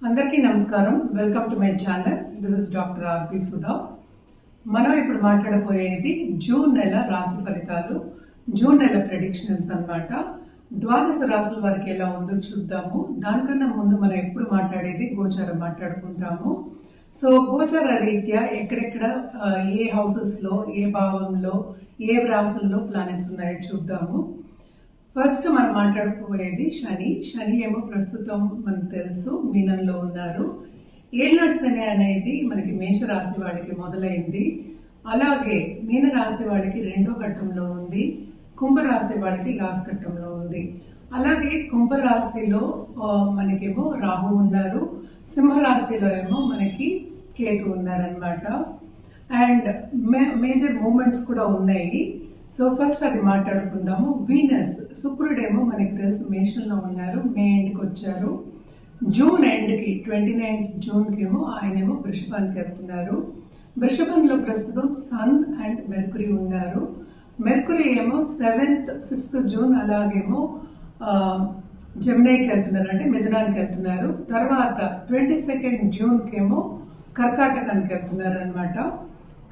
అందరికీ నమస్కారం. Welcome to my channel. This is doctor RP Sudha. మనం ఇప్పుడు మాట్లాడబోయేది జూన్ నెల రాశి ఫలితాలు, జూన్ నెల ప్రెడిక్షన్స్ అన్నమాట. ద్వాదశ రాశుల వారికి ఎలా ఉందో చూద్దాము. దానికన్నా ముందు మనం ఎప్పుడు మాట్లాడేది గోచారం మాట్లాడుకుంటాము. సో గోచార రీత్యా ఎక్కడెక్కడ ఏ హౌసెస్లో, ఏ భావంలో, ఏ రాశుల్లో ప్లానెట్స్ ఉన్నాయో చూద్దాము. ఫస్ట్ మనం మాట్లాడుకోబోయేది శని ఏమో ప్రస్తుతం మనకు తెలుసు మీనంలో ఉన్నారు. ఏళ్ళనాటి శని అనేది మనకి మేషరాశి వాళ్ళకి మొదలైంది. అలాగే మీన రాశి వాళ్ళకి రెండో ఘట్టంలో ఉంది, కుంభరాశి వాళ్ళకి లాస్ట్ ఘట్టంలో ఉంది. అలాగే కుంభరాశిలో మనకేమో రాహు ఉన్నారు, సింహరాశిలో ఏమో మనకి కేతు ఉన్నారనమాట. అండ్ మేజర్ మూమెంట్స్ కూడా ఉన్నాయి. సో ఫస్ట్ అది మాట్లాడుకుందాము. వీనస్, శుక్రుడేమో మనకి తెలుసు మేషంలో ఉన్నారు, మే ఎండ్కి వచ్చారు. జూన్ ఎండ్కి 29th జూన్కి ఏమో ఆయనేమో వృషభానికి వెళ్తున్నారు. వృషభంలో ప్రస్తుతం సన్ అండ్ మెర్కురీ ఉన్నారు. మెర్కురీ ఏమో 7th 6th జూన్ అలాగేమో జెమినైకి వెళ్తున్నారు, అంటే మిథునానికి వెళ్తున్నారు. తర్వాత 22nd జూన్కి ఏమో కర్కాటకానికి వెళ్తున్నారు అనమాట.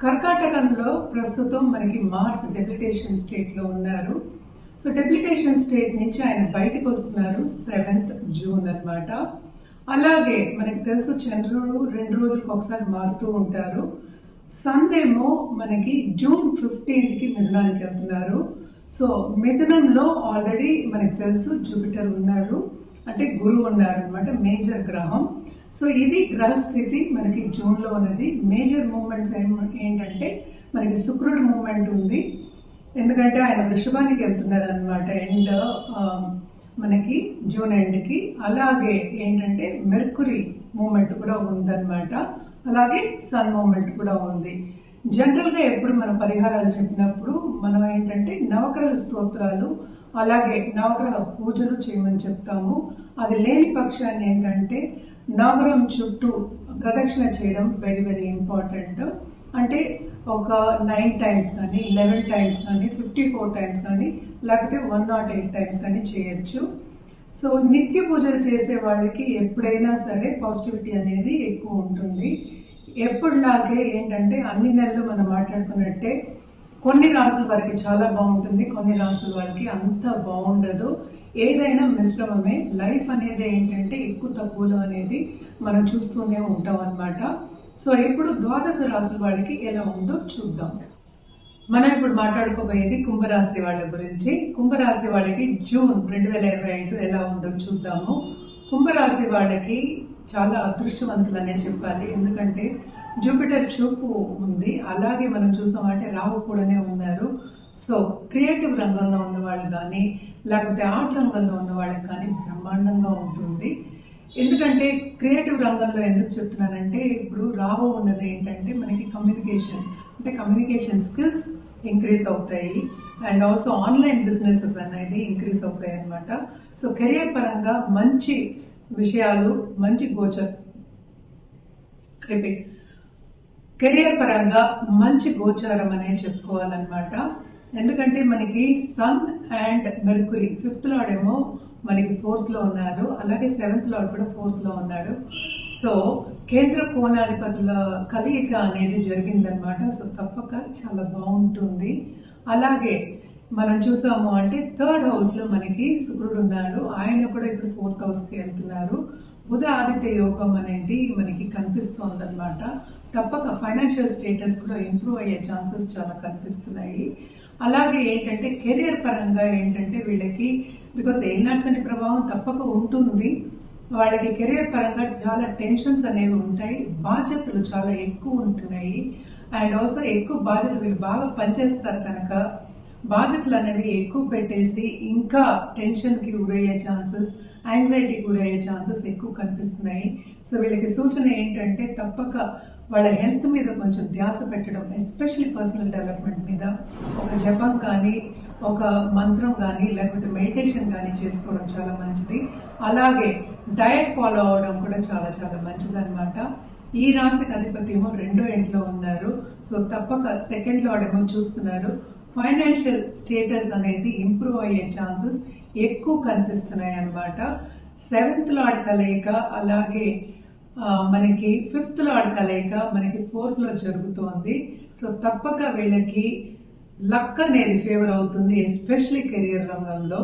కర్కాటకంలో ప్రస్తుతం మనకి మార్స్ డెప్లిటేషన్ స్టేట్లో ఉన్నారు. సో డెప్లిటేషన్ స్టేట్ నుంచి ఆయన బయటకు వస్తున్నారు 7th జూన్ అనమాట. అలాగే మనకి తెలుసు చంద్రుడు 2 రోజులకు ఒకసారి మారుతూ ఉంటారు. సన్ ఏమో మనకి జూన్ 15కి మిథునానికి వెళ్తున్నారు. సో మిథునంలో ఆల్రెడీ మనకి తెలుసు జూపిటర్ ఉన్నారు, అంటే గురువు ఉన్నారు అనమాట, మేజర్ గ్రహం. సో ఇది గ్రహస్థితి మనకి జూన్లో ఉన్నది. మేజర్ మూమెంట్స్ ఏంటంటే మనకి శుక్రుడు మూమెంట్ ఉంది, ఎందుకంటే ఆయన వృషభానికి వెళ్తున్నారు అనమాట ఎండ్ మనకి జూన్ ఎండ్కి. అలాగే ఏంటంటే మెర్కురీ మూమెంట్ కూడా ఉందన్నమాట, అలాగే సన్ మూమెంట్ కూడా ఉంది. జనరల్గా ఎప్పుడు మనం పరిహారాలు చెప్పినప్పుడు మనం ఏంటంటే నవగ్రహ స్తోత్రాలు అలాగే నవగ్రహ పూజలు చేయమని చెప్తాము. అది లేని పక్షాన్ని ఏంటంటే నవగ్రహం చుట్టూ ప్రదక్షిణ చేయడం వెరీ వెరీ ఇంపార్టెంట్. అంటే ఒక 9 times కానీ, 11 times కానీ, 54 times కానీ, లేకపోతే 108 times కానీ చేయొచ్చు. సో నిత్య పూజలు చేసే వాళ్ళకి ఎప్పుడైనా సరే పాజిటివిటీ అనేది ఎక్కువ ఉంటుంది. ఎప్పుడులాగే ఏంటంటే అన్ని నెలలు మనం మాట్లాడుకున్నట్టే కొన్ని రాసుల వారికి చాలా బాగుంటుంది, కొన్ని రాసుల వారికి అంత బాగుండదు. ఏదైనా మిశ్రమమే. లైఫ్ అనేది ఏంటంటే ఎక్కువ తక్కువలో అనేది మనం చూస్తూనే ఉంటాం అన్నమాట. సో ఇప్పుడు ద్వాదశ రాసుల వాళ్ళకి ఎలా ఉందో చూద్దాం. మనం ఇప్పుడు మాట్లాడుకోబోయేది కుంభరాశి వాళ్ళ గురించి. కుంభరాశి వాళ్ళకి జూన్ 2025 ఎలా ఉందో చూద్దాము. కుంభరాశి వాళ్ళకి చాలా అదృష్టవంతులనే చెప్పాలి, ఎందుకంటే జూపిటర్ చూపు ఉంది, అలాగే మనం చూసామంటే రాహు కూడానే ఉన్నారు. సో క్రియేటివ్ రంగంలో ఉన్న వాళ్ళకి కానీ, లేకపోతే ఆర్ట్ రంగంలో ఉన్న వాళ్ళకి కానీ బ్రహ్మాండంగా ఉంటుంది. ఎందుకంటే క్రియేటివ్ రంగంలో ఎందుకు చెప్తున్నానంటే ఇప్పుడు రాహు ఉన్నది ఏంటంటే మనకి కమ్యూనికేషన్, అంటే కమ్యూనికేషన్ స్కిల్స్ ఇంక్రీజ్ అవుతాయి. అండ్ ఆల్సో ఆన్లైన్ బిజినెసెస్ అనేది ఇంక్రీజ్ అవుతాయి అన్నమాట. సో కెరియర్ పరంగా మంచి విషయాలు, మంచి కెరియర్ పరంగా మంచి గోచారం అనేది చెప్పుకోవాలన్నమాట. ఎందుకంటే మనకి sun and Mercury 5th lord ఏమో మనకి 4th లో ఉన్నారు, అలాగే 7th లార్డ్ కూడా 4th లో ఉన్నాడు. సో కేంద్ర కోణాధిపతుల కలయిక అనేది జరిగిందనమాట. సో తప్పక చాలా బాగుంటుంది. అలాగే మనం చూసాము అంటే 3rd హౌస్లో మనకి శుక్రుడు ఉన్నాడు, ఆయన కూడా ఇప్పుడు 4th హౌస్కి వెళ్తున్నారు. బుధ ఆదిత్య యోగం అనేది మనకి కనిపిస్తోంది అనమాట. తప్పక ఫైనాన్షియల్ స్టేటస్ కూడా ఇంప్రూవ్ అయ్యే ఛాన్సెస్ చాలా కనిపిస్తున్నాయి. అలాగే ఏంటంటే కెరియర్ పరంగా ఏంటంటే వీళ్ళకి బికాస్ ఏలినాట్స్ అనే ప్రభావం తప్పక ఉంటుంది. వాళ్ళకి కెరియర్ పరంగా చాలా టెన్షన్స్ అనేవి ఉంటాయి, బాధ్యతలు చాలా ఎక్కువ ఉంటున్నాయి. అండ్ ఆల్సో ఎక్కువ బాధ్యతలు, వీళ్ళు బాగా పనిచేస్తారు కనుక బాధ్యతలు అనేవి ఎక్కువ పెట్టేసి ఇంకా టెన్షన్కి గురయ్యే ఛాన్సెస్, యాంగ్జైటీకి గురయ్యే ఛాన్సెస్ ఎక్కువ కనిపిస్తున్నాయి. సో వీళ్ళకి సూచన ఏంటంటే తప్పక వాళ్ళ హెల్త్ మీద కొంచెం ధ్యాస పెట్టడం, ఎస్పెషల్లీ పర్సనల్ డెవలప్మెంట్ మీద ఒక జపం కానీ, ఒక మంత్రం కానీ, లేకపోతే మెడిటేషన్ కానీ చేసుకోవడం చాలా మంచిది. అలాగే డయట్ ఫాలో అవడం కూడా చాలా చాలా మంచిది అనమాట. ఈ రాశికి అధిపతి ఏమో 2వ ఇంట్లో ఉన్నారు. సో తప్పక 2nd లార్డ్ ఏమో చూస్తున్నారు. ఫైనాన్షియల్ స్టేటస్ అనేది ఇంప్రూవ్ అయ్యే ఛాన్సెస్ ఎక్కువ కనిపిస్తున్నాయి అన్నమాట. 7th లార్డ్ కలయిక అలాగే మనకి 5th లార్డ్ కలయిక మనకి 4th లో జరుగుతోంది. సో తప్పక వీళ్ళకి లక్ అనేది ఫేవర్ అవుతుంది, ఎస్పెషలీ కెరియర్ రంగంలో.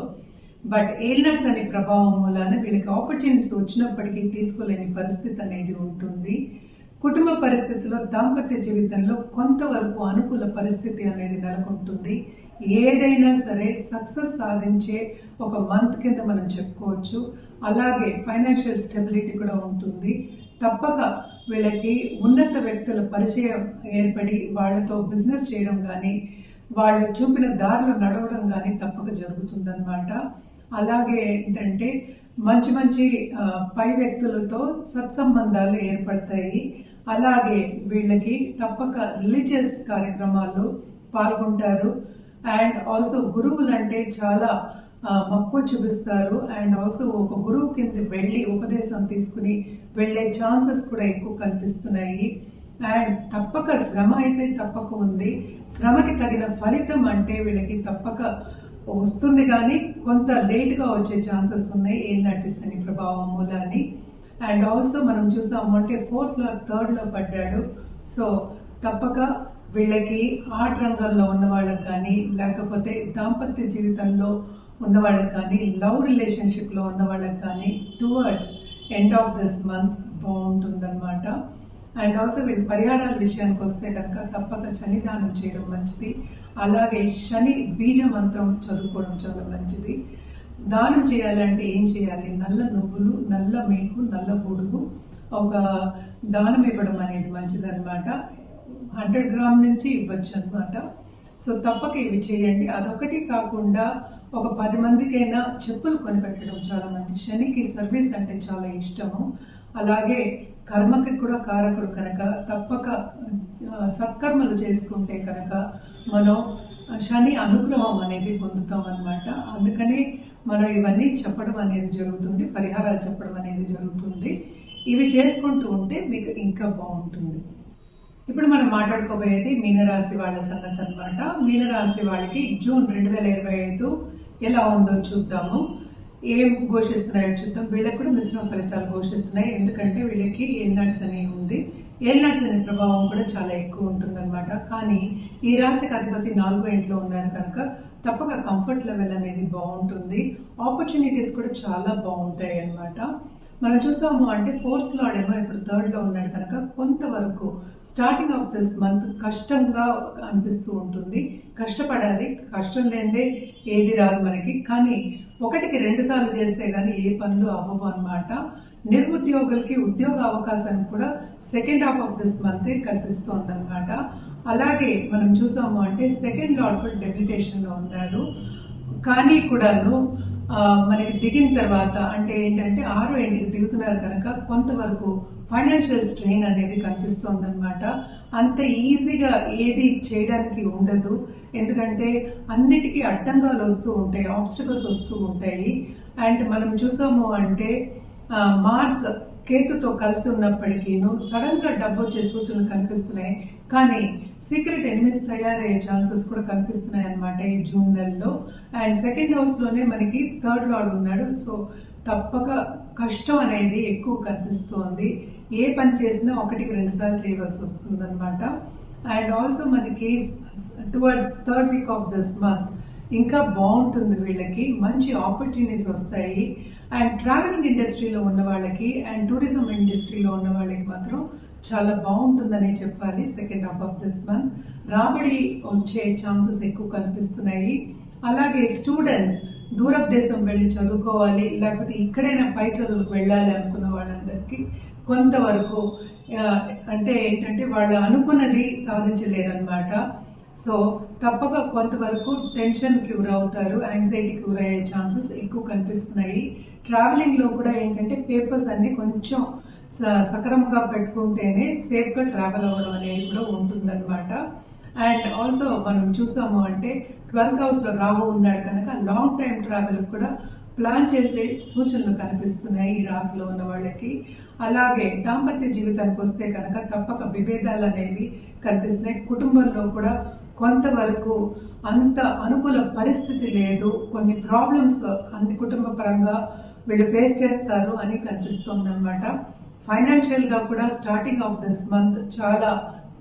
బట్ ఏలినట్స్ అనే ప్రభావం మూలాన వీళ్ళకి ఆపర్చునిటీస్ వచ్చినప్పటికీ తీసుకోలేని పరిస్థితి అనేది ఉంటుంది. కుటుంబ పరిస్థితిలో దాంపత్య జీవితంలో కొంతవరకు అనుకూల పరిస్థితి అనేది నెలకొంటుంది. ఏదైనా సరే సక్సెస్ సాధించే ఒక మంత్ కింద మనం చెప్పుకోవచ్చు. అలాగే ఫైనాన్షియల్ స్టెబిలిటీ కూడా ఉంటుంది. తప్పక వీళ్ళకి ఉన్నత వ్యక్తుల పరిచయం ఏర్పడి వాళ్ళతో బిజినెస్ చేయడం కానీ, వాళ్ళు చూపిన దారిలో నడవడం కానీ తప్పక జరుగుతుందన్నమాట. అలాగే ఏంటంటే మంచి మంచి పై వ్యక్తులతో సత్సంబంధాలు ఏర్పడతాయి. అలాగే వీళ్ళకి తప్పక రిలీజియస్ కార్యక్రమాల్లో పాల్గొంటారు. అండ్ ఆల్సో గురువులు అంటే చాలా మక్కువ చూపిస్తారు. అండ్ ఆల్సో ఒక గురువు కింద వెళ్ళి ఉపదేశం తీసుకుని వెళ్ళే ఛాన్సెస్ కూడా ఎక్కువ కనిపిస్తున్నాయి. అండ్ తప్పక శ్రమ అయితే తప్పక ఉంది. శ్రమకి తగిన ఫలితం అంటే వీళ్ళకి తప్పక వస్తుంది, కానీ కొంత లేట్గా వచ్చే ఛాన్సెస్ ఉన్నాయి ఏలినాటి శని ప్రభావం మూలాన్ని. అండ్ ఆల్సో మనం చూసాము అంటే 4th లార్డ్ 3rd లో పడ్డాడు. సో తప్పక వీళ్ళకి ఆర్ట్ రంగంలో ఉన్న వాళ్ళకి కానీ, లేకపోతే దాంపత్య జీవితంలో ఉన్న వాళ్ళకి కానీ, లవ్ రిలేషన్షిప్లో ఉన్న వాళ్ళకి కానీ towards end of this month బాగుంటుందన్నమాట. అండ్ ఆల్సో వీళ్ళు పరిహారాల విషయానికి వస్తే కనుక తప్పక శని దానం చేయడం మంచిది. అలాగే శని బీజ మంత్రం చదువుకోవడం చాలా మంచిది. దానం చేయాలంటే ఏం చేయాలి? నల్ల నువ్వులు, నల్ల మేకు, నల్ల బుడుగు ఒక దానం ఇవ్వడం అనేది మంచిదన్నమాట. 100 గ్రామ్ నుంచి ఇవ్వచ్చు అనమాట. సో తప్పక ఇవి చేయండి. అదొకటి కాకుండా ఒక 10 మందికైనా చెప్పులు కొనిపెట్టడం చాలా మంది. శనికి సర్వీస్ అంటే చాలా ఇష్టము. అలాగే కర్మకి కూడా కారకుడు కనుక తప్పక సత్కర్మలు చేసుకుంటే కనుక మనం శని అనుగ్రహం అనేది పొందుతాం అన్నమాట. అందుకని మనం ఇవన్నీ చెప్పడం అనేది జరుగుతుంది, పరిహారాలు చెప్పడం అనేది జరుగుతుంది. ఇవి చేసుకుంటూ ఉంటే మీకు ఇంకా బాగుంటుంది. ఇప్పుడు మనం మాట్లాడుకోబోయేది మీనరాశి వాళ్ళ సంగతి అనమాట. మీనరాశి వాళ్ళకి జూన్ 2025 ఎలా ఉందో చూద్దాము. ఏం ఘోషిస్తున్నాయో చూద్దాం. వీళ్ళకి కూడా మిశ్రమ ఫలితాలు ఘోషిస్తున్నాయి. ఎందుకంటే వీళ్ళకి ఏలినాట్స్ అనేవి ఉంది. ఏలినాట్స్ అనే ప్రభావం కూడా చాలా ఎక్కువ ఉంటుందన్నమాట. కానీ ఈ రాశికి అధిపతి 4వ ఇంట్లో ఉన్నారు కనుక తప్పక కంఫర్ట్ లెవెల్ అనేది బాగుంటుంది. ఆపర్చునిటీస్ కూడా చాలా బాగుంటాయి అన్నమాట. మనం చూసాము అంటే 4th లార్డ్ ఏమో ఇప్పుడు 3rd లో ఉన్నాడు కనుక కొంతవరకు స్టార్టింగ్ ఆఫ్ దిస్ మంత్ కష్టంగా అనిపిస్తూ ఉంటుంది. కష్టపడాలి, కష్టం లేదే ఏది రాదు మనకి. కానీ 1కి 2 సార్లు చేస్తే కానీ ఏ పనులు అవ్వవు అనమాట. నిరుద్యోగులకి ఉద్యోగ అవకాశాన్ని కూడా second half of this month కనిపిస్తోంది అనమాట. అలాగే మనం చూసాము అంటే 2nd లార్డ్ కూడా డెప్యుటేషన్లో ఉన్నారు. కానీ కూడాను మనకి దిగిన తర్వాత అంటే ఏంటంటే 6వ ఇంటికి దిగుతున్నారు కనుక కొంతవరకు ఫైనాన్షియల్ స్ట్రెయిన్ అనేది కనిపిస్తోంది అనమాట. అంత ఈజీగా ఏది చేయడానికి ఉండదు. ఎందుకంటే అన్నిటికీ అడ్డంగాలు వస్తూ ఉంటాయి, ఆబ్స్టికల్స్ వస్తూ ఉంటాయి. అండ్ మనం చూసాము అంటే మార్స్ కేతుతో కలిసి ఉన్నప్పటికీను సడన్గా డబ్బు వచ్చే సూచనలు కనిపిస్తున్నాయి. కానీ సీక్రెట్ ఎనిమీస్ తయారయ్యే ఛాన్సెస్ కూడా కనిపిస్తున్నాయి అన్నమాట ఈ జూన్ నెలలో. అండ్ 2nd హౌస్లోనే మనకి 3rd లార్డ్ ఉన్నాడు. సో తప్పక కష్టం అనేది ఎక్కువ కనిపిస్తోంది. ఏ పని చేసినా 1కి 2 సార్లు చేయవలసి వస్తుంది అనమాట. అండ్ ఆల్సో మనకి towards 3rd week off this month ఇంకా బాగుంటుంది. వీళ్ళకి మంచి ఆపర్చునిటీస్ వస్తాయి. అండ్ ట్రావెలింగ్ ఇండస్ట్రీలో ఉన్న వాళ్ళకి అండ్ టూరిజం ఇండస్ట్రీలో ఉన్న వాళ్ళకి మాత్రం చాలా బాగుంటుందనే చెప్పాలి. Second half of this month రాబడి వచ్చే ఛాన్సెస్ ఎక్కువ కనిపిస్తున్నాయి. అలాగే స్టూడెంట్స్ దూరపు దేశం వెళ్ళి చదువుకోవాలి, లేకపోతే ఇక్కడైనా పై చదువులకు వెళ్ళాలి అనుకున్న వాళ్ళందరికీ కొంతవరకు అంటే ఏంటంటే వాళ్ళు అనుకున్నది సాధించలేరన్నమాట. సో తప్పక కొంతవరకు టెన్షన్కి గురవుతారు, యాంగ్జైటీకి గురయ్యే ఛాన్సెస్ ఎక్కువ కనిపిస్తున్నాయి. ట్రావెలింగ్లో కూడా ఏంటంటే పేపర్స్ అన్నీ కొంచెం సక్రమంగా పెట్టుకుంటేనే సేఫ్గా ట్రావెల్ అవ్వడం అనేది కూడా ఉంటుందన్నమాట. అండ్ ఆల్సో మనం చూసాము అంటే 12th హౌస్లో రాహు ఉన్నాడు కనుక లాంగ్ టైం ట్రావెల్ కూడా ప్లాన్ చేసే సూచనలు కనిపిస్తున్నాయి ఈ రాశిలో ఉన్న వాళ్ళకి. అలాగే దాంపత్య జీవితానికి వస్తే కనుక తప్పక విభేదాలు అనేవి కనిపిస్తున్నాయి. కుటుంబంలో కూడా కొంతవరకు అంత అనుకూల పరిస్థితి లేదు, కొన్ని ప్రాబ్లమ్స్ అన్ని కుటుంబ పరంగా వీళ్ళు ఫేస్ చేస్తారు అని కనిపిస్తుంది అనమాట. ఫైనాన్షియల్గా కూడా స్టార్టింగ్ ఆఫ్ దిస్ మంత్ చాలా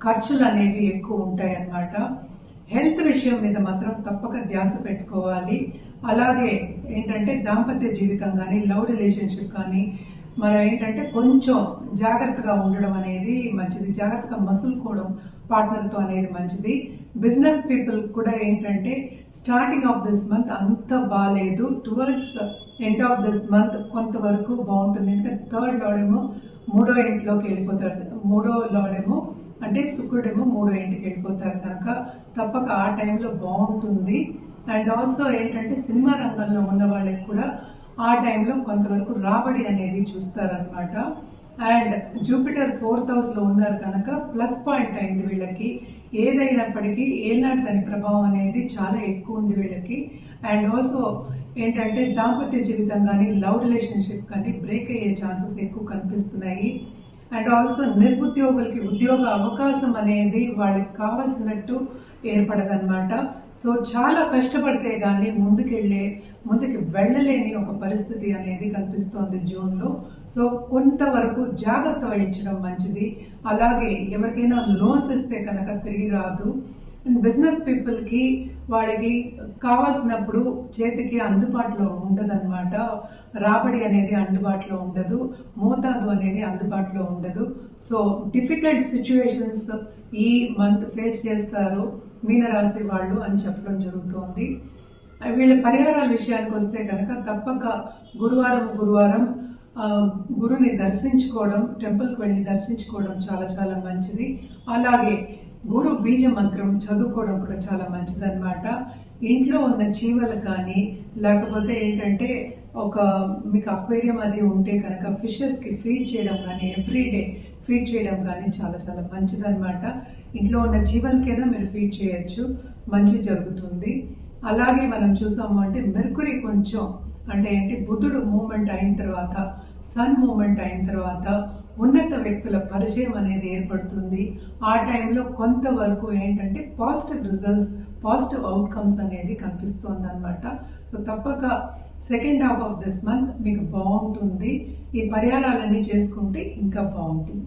ఖర్చులు అనేవి ఎక్కువ ఉంటాయి అన్నమాట. హెల్త్ విషయం మీద మాత్రం తప్పక ధ్యాస పెట్టుకోవాలి. అలాగే ఏంటంటే దాంపత్య జీవితం కానీ లవ్ రిలేషన్షిప్ కానీ మనం ఏంటంటే కొంచెం జాగ్రత్తగా ఉండడం అనేది మంచిది. జాగ్రత్తగా మసులుకోవడం పార్ట్నర్తో అనేది మంచిది. బిజినెస్ పీపుల్ కూడా ఏంటంటే స్టార్టింగ్ ఆఫ్ దిస్ మంత్ అంత బాగాలేదు. Towards end of this month కొంతవరకు బాగుంటుంది. ఎందుకంటే థర్డ్ లాడేమో మూడో ఇంట్లోకి వెళ్ళిపోతారు. మూడో లాడేమో అంటే శుక్రుడేమో మూడో ఇంటికి వెళ్ళిపోతారు కనుక తప్పక ఆ టైంలో బాగుంటుంది. అండ్ ఆల్సో ఏంటంటే సినిమా రంగంలో ఉన్న వాళ్ళకి కూడా ఆ టైంలో కొంతవరకు రాబడి అనేది చూస్తారనమాట. అండ్ జూపిటర్ 4th హౌస్లో ఉన్నారు కనుక ప్లస్ పాయింట్ అయింది వీళ్ళకి. ఏదైనప్పటికీ ఏలినాటి శని ప్రభావం అనేది చాలా ఎక్కువ ఉంది వీళ్ళకి. అండ్ ఆల్సో ఏంటంటే దాంపత్య జీవితం కానీ లవ్ రిలేషన్షిప్ కానీ బ్రేక్ అయ్యే ఛాన్సెస్ ఎక్కువ కనిపిస్తున్నాయి. అండ్ ఆల్సో నిరుద్యోగులకి ఉద్యోగ అవకాశం అనేది వాళ్ళకి కావాల్సినట్టు ఏర్పడదన్నమాట. సో చాలా కష్టపడితే కానీ ముందుకి వెళ్ళలేని ఒక పరిస్థితి అనేది కనిపిస్తోంది జూన్లో. సో కొంతవరకు జాగ్రత్త వహించడం మంచిది. అలాగే ఎవరికైనా లోన్స్ ఇస్తే కనుక తిరిగి రాదు. అండ్ బిజినెస్ పీపుల్కి వాళ్ళకి కావాల్సినప్పుడు చేతికి అందుబాటులో ఉండదన్నమాట. రాబడి అనేది అందుబాటులో ఉండదు, మోతాదు అనేది అందుబాటులో ఉండదు. సో డిఫికల్ట్ సిచ్యువేషన్స్ ఈ మంత్ ఫేస్ చేస్తారు మీనరాశి వాళ్ళు అని చెప్పడం జరుగుతోంది. వీళ్ళ పరిహారాల విషయానికి వస్తే కనుక తప్పక గురువారం గురుని దర్శించుకోవడం, టెంపుల్కి వెళ్ళి దర్శించుకోవడం చాలా చాలా మంచిది. అలాగే గురు బీజ మంత్రం చదువుకోవడం కూడా చాలా మంచిదన్నమాట. ఇంట్లో ఉన్న చీమలు కానీ లేకపోతే ఏంటంటే మీకు అక్వేరియం అది ఉంటే కనుక ఫిషెస్కి ఫీడ్ చేయడం కానీ ఎవ్రీడే ఫీడ్ చేయడం కానీ చాలా చాలా మంచిదన్నమాట. ఇంట్లో ఉన్న జీవలకైనా మీరు ఫీడ్ చేయొచ్చు, మంచి జరుగుతుంది. అలాగే మనం చూసాము అంటే మెర్కురీ కొంచెం అంటే ఏంటి బుధుడు మూమెంట్ అయిన తర్వాత సన్ మూమెంట్ అయిన తర్వాత ఉన్నత వ్యక్తుల పరిచయం అనేది ఏర్పడుతుంది. ఆ టైంలో కొంతవరకు ఏంటంటే పాజిటివ్ రిజల్ట్స్, పాజిటివ్ అవుట్కమ్స్ అనేది కనిపిస్తుంది అనమాట. సో తప్పక second half of this month మీకు బాగుంటుంది. ఈ పరిహారాలన్నీ చేసుకుంటే ఇంకా బాగుంటుంది.